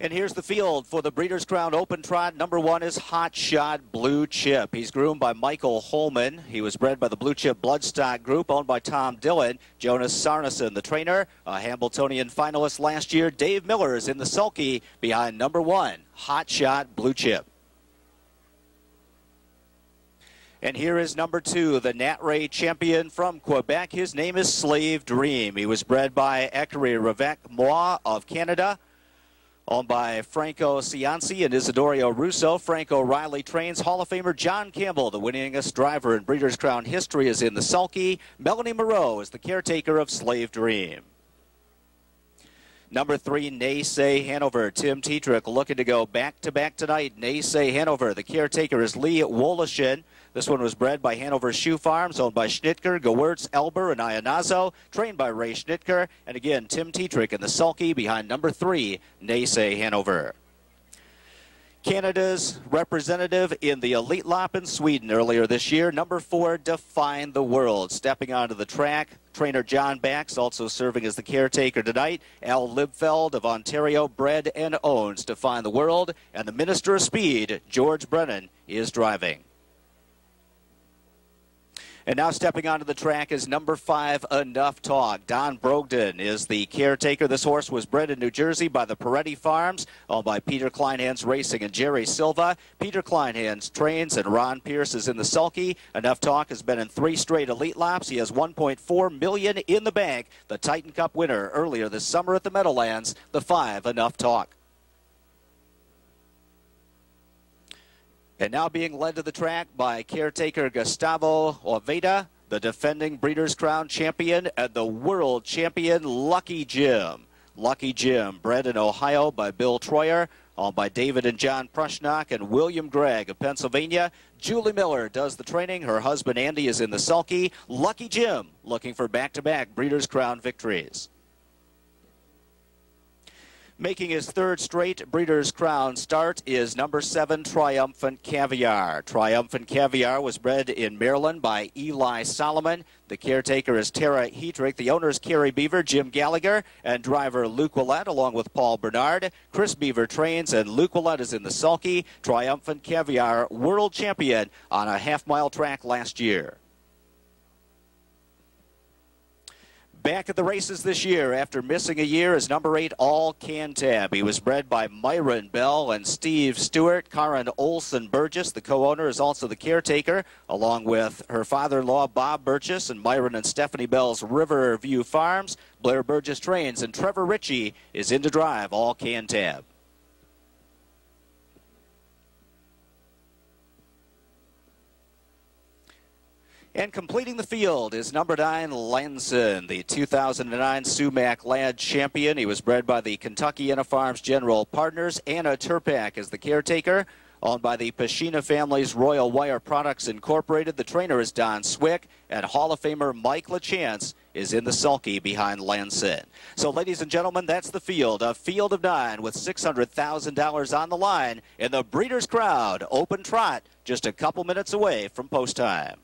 And here's the field for the Breeders' Crown Open Trot. Number 1 is Hot Shot Blue Chip. He's groomed by Michael Holman. He was bred by the Blue Chip Bloodstock Group, owned by Tom Dillon. Jonas Sarnason, the trainer, a Hambletonian finalist last year. Dave Miller is in the sulky behind number 1, Hot Shot Blue Chip. And here is number 2, the Nat Ray champion from Quebec. His name is Slave Dream. He was bred by Ekeri Revec Moi of Canada, owned by Franco Cianci and Isidorio Russo. Franco Riley trains. Hall of Famer John Campbell, the winningest driver in Breeders' Crown history, is in the sulky. Melanie Moreau is the caretaker of Slave Dream. Number 3, Naysay Hanover. Tim Tetrick looking to go back-to-back tonight. Naysay Hanover. The caretaker is Lee Wolishin. This one was bred by Hanover Shoe Farms, owned by Schnitker, Gewurz, Elber, and Ionazo, trained by Ray Schnitker. And again, Tim Tetrick in the sulky behind number 3, Naysay Hanover. Canada's representative in the Elite Lop in Sweden earlier this year, number 4, Define the World. Stepping onto the track, trainer John Bax also serving as the caretaker tonight. Al Libfeld of Ontario, bred and owns Define the World. And the Minister of Speed, George Brennan, is driving. And now stepping onto the track is number 5, Enough Talk. Don Brogdon is the caretaker. This horse was bred in New Jersey by the Peretti Farms, owned by Peter Kleinhans Racing and Jerry Silva. Peter Kleinhans trains, and Ron Pierce is in the sulky. Enough Talk has been in 3 straight Elite Lops. He has $1.4 million in the bank. The Titan Cup winner earlier this summer at the Meadowlands, the 5, Enough Talk. And now being led to the track by caretaker Gustavo Oveda, the defending Breeders' Crown champion and the world champion Lucky Jim. Lucky Jim, bred in Ohio by Bill Troyer, owned by David and John Prushnock and William Gregg of Pennsylvania. Julie Miller does the training. Her husband Andy is in the sulky. Lucky Jim looking for back-to-back Breeders' Crown victories. Making his 3rd straight Breeders' Crown start is number 7, Triumphant Caviar. Triumphant Caviar was bred in Maryland by Eli Solomon. The caretaker is Tara Heatrick. The owner is Kerry Beaver, Jim Gallagher, and driver Luke Willett, along with Paul Bernard. Chris Beaver trains, and Luke Willett is in the sulky. Triumphant Caviar, world champion on a half-mile track last year. Back at the races this year after missing a year is number 8, All Cantab. He was bred by Myron Bell and Steve Stewart. Karen Olson Burgess, the co-owner, is also the caretaker, along with her father-in-law Bob Burgess and Myron and Stephanie Bell's Riverview Farms. Blair Burgess trains, and Trevor Ritchie is in to drive All Cantab. And completing the field is number 9, Lenson, the 2009 Sumac Lad champion. He was bred by the Kentuckiana Farms General Partners. Anna Turpak is the caretaker, owned by the Pashina family's Royal Wire Products Incorporated. The trainer is Don Swick, and Hall of Famer Mike LaChance is in the sulky behind Lanson. So, ladies and gentlemen, that's the field. A field of 9 with $600,000 on the line in the Breeders' Crown Open Trot, just a couple minutes away from post time.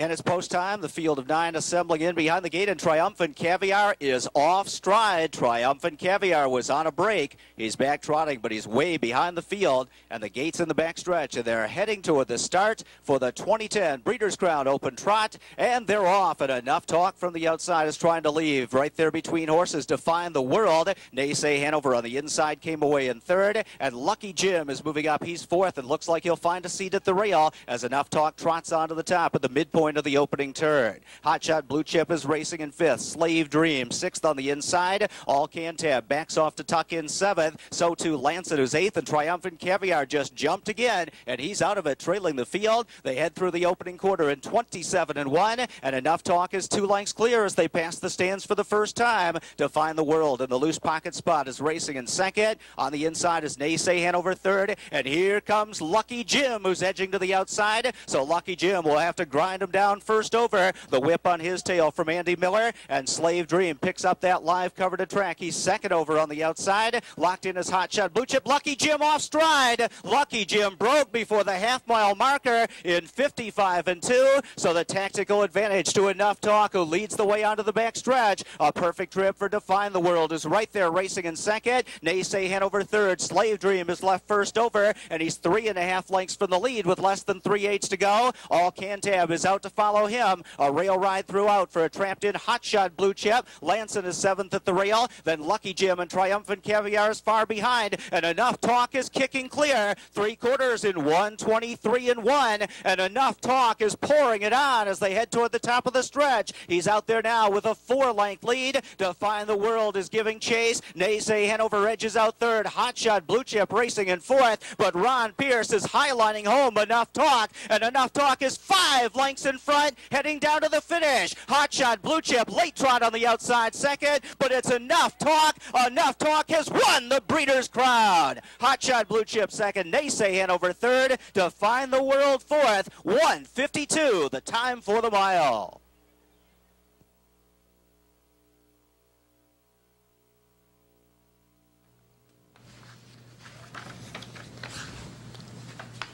And it's post time. The field of 9 assembling in behind the gate, and Triumphant Caviar is off stride. Triumphant Caviar was on a break. He's back trotting, but he's way behind the field, and the gate's in the back stretch, and they're heading toward the start for the 2010 Breeders' Crown Open Trot, and they're off. And Enough Talk from the outside is trying to leave. Right there between horses, Define the World. Naysay Hanover on the inside came away in 3rd, and Lucky Jim is moving up. He's 4th, and looks like he'll find a seat at the rail as Enough Talk trots onto the top at the midpoint of the opening turn. Hot Shot Blue Chip is racing in 5th. Slave Dream 6th on the inside. All Cantab backs off to tuck in 7th. So too Lancet, who's 8th, and Triumphant Caviar just jumped again, and he's out of it, trailing the field. They head through the opening quarter in 27-1, and Enough Talk is 2 lengths clear as they pass the stands for the first time. Define the World in the loose pocket spot is racing in 2nd. On the inside is Naysay Hanover 3rd, and here comes Lucky Jim, who's edging to the outside. So Lucky Jim will have to grind him down down first over. The whip on his tail from Andy Miller, and Slave Dream picks up that live cover to track. He's second over on the outside. Locked in his hot shot blue chip. Lucky Jim off stride. Lucky Jim broke before the half-mile marker in 55-2. So the tactical advantage to Enough Talk, who leads the way onto the back stretch. A perfect trip for Define the World is right there racing in second. Naysay Hanover third. Slave Dream is left first over, and he's 3.5 lengths from the lead with less than 3/8 to go. All Cantab is out to follow him. A rail ride throughout for a trapped in hot shot blue chip. Lanson is 7th at the rail. Then Lucky Jim and Triumphant Caviar is far behind, and Enough Talk is kicking clear. 3/4 in 1:23-1, and Enough Talk is pouring it on as they head toward the top of the stretch. He's out there now with a 4-length lead. Define the World is giving chase. Naysay Hanover edges out third. Hot shot blue chip racing in fourth, but Ron Pierce is highlining home Enough Talk, and Enough Talk is 5 lengths in front, heading down to the finish. Hot shot blue chip late trot on the outside second, but it's Enough Talk. Enough Talk has won the Breeders' Crown. Hot shot blue chip second. Naysay Hanover third. Define the World fourth. 1:52 the time for the mile.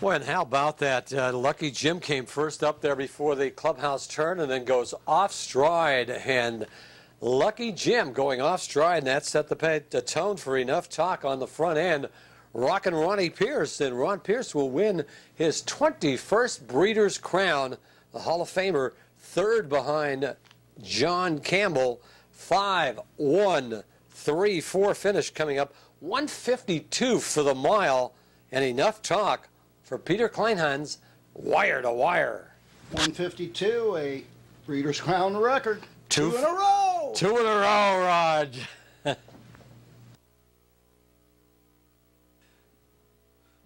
Boy, and how about that? Lucky Jim came first up there before the clubhouse turn and then goes off stride. And Lucky Jim going off stride, and that set the tone for Enough Talk on the front end. Rockin' Ronnie Pierce, and Ron Pierce will win his 21st Breeders' Crown. The Hall of Famer, third behind John Campbell. 5-1-3-4 finish coming up. 1:52 for the mile, and Enough Talk for Peter Kleinhans, wire to wire. 1:52, a Breeders' Crown record. Two in a row. 2 in a row, Raj.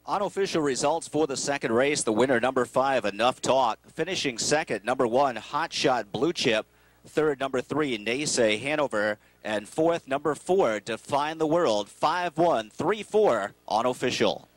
Unofficial results for the second race. The winner, number 5, Enough Talk. Finishing second, number 1, Hot Shot Blue Chip. Third, number 3, Naysay Hanover. And fourth, number 4, Define the World. 5-1-3-4 unofficial.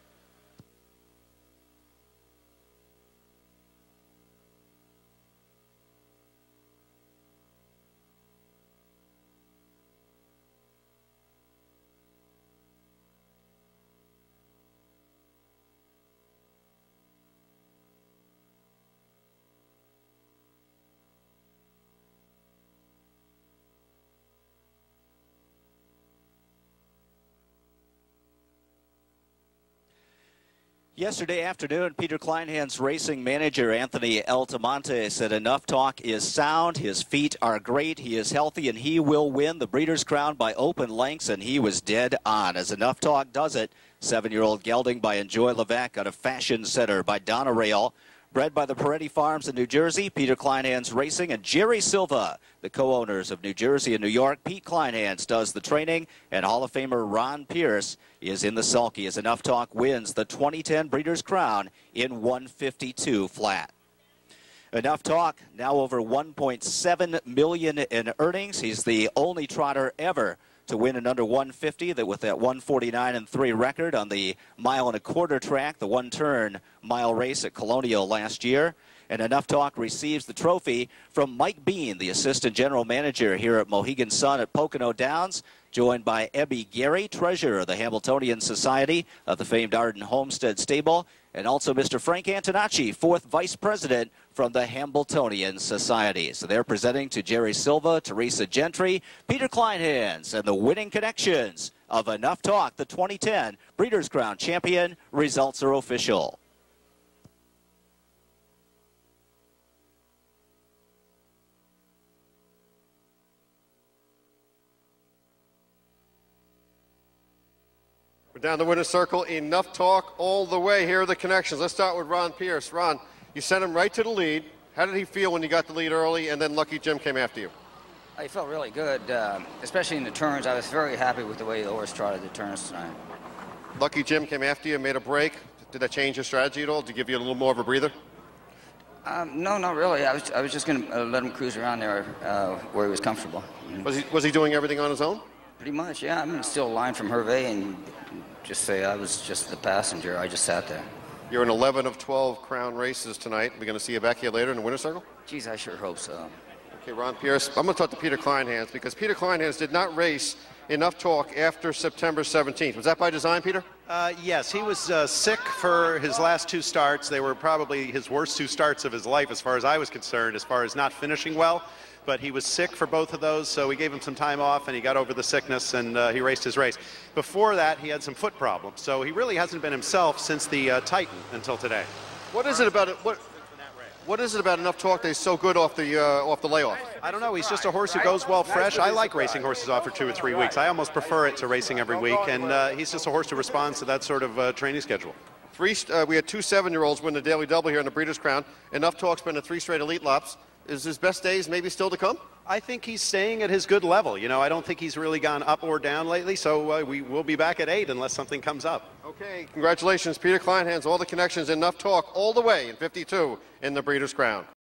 Yesterday afternoon, Peter Kleinhans racing manager Anthony Altamonte said Enough Talk is sound, his feet are great, he is healthy, and he will win the Breeders' Crown by open lengths, and he was dead on. As Enough Talk does it, 7-year-old gelding by Enjoy Levesque out of Fashion Center by Donna Rail. Bred by the Peretti Farms in New Jersey, Peter Kleinhans Racing, and Jerry Silva, the co-owners of New Jersey and New York. Pete Kleinhans does the training, and Hall of Famer Ron Pierce is in the sulky as Enough Talk wins the 2010 Breeders' Crown in 1:52 flat. Enough Talk now over $1.7 million in earnings. He's the only trotter ever to win in under 150, that with that 1:49-3 record on the 1.25-mile track, the one-turn mile race at Colonial last year. And Enough Talk receives the trophy from Mike Bean, the assistant general manager here at Mohegan Sun at Pocono Downs, joined by Ebby Gary, treasurer of the Hambletonian Society of the famed Arden Homestead Stable, and also Mr. Frank Antonacci, fourth vice president from the Hambletonian Society. So they're presenting to Jerry Silva, Teresa Gentry, Peter Kleinhans, and the winning connections of Enough Talk, the 2010 Breeders' Crown champion. Results are official. We're down the winner's circle. Enough Talk all the way. Here are the connections. Let's start with Ron Pierce. Ron, you sent him right to the lead. How did he feel when you got the lead early and then Lucky Jim came after you? I felt really good, especially in the turns. I was very happy with the way the horse trotted the turns tonight. Lucky Jim came after you, made a break. Did that change your strategy at all? Did it give you a little more of a breather? No, not really. I was just going to let him cruise around there where he was comfortable. Was he doing everything on his own? Pretty much, yeah. I'm still a line from Hervé and just say I was just the passenger. I just sat there. You're in 11 of 12 Crown races tonight. We're going to see you back here later in the winner's circle? Geez, I sure hope so. Okay, Ron Pierce. I'm going to talk to Peter Kleinhans because Peter Kleinhans did not race Enough Talk after September 17th. Was that by design, Peter? Yes, he was sick for his last 2 starts. They were probably his worst 2 starts of his life as far as I was concerned, as far as not finishing well. But he was sick for both of those, so we gave him some time off, and he got over the sickness, and he raced his race. Before that, he had some foot problems, so he really hasn't been himself since the Titan until today. What is it about it? What is it about Enough Talk that he's so good off the layoff? I don't know. He's just a horse who goes well fresh. I like racing horses off for 2 or 3 weeks. I almost prefer it to racing every week, and he's just a horse who responds to that sort of training schedule. We had 2 7-year-olds win the Daily Double here in the Breeders' Crown. Enough Talk's been to 3 straight Elite Lops. Is his best days maybe still to come? I think he's staying at his good level. You know, I don't think he's really gone up or down lately, so we will be back at 8 unless something comes up. Okay, congratulations, Peter Kleinhans. All the connections, Enough Talk all the way in 52 in the Breeders' Crown.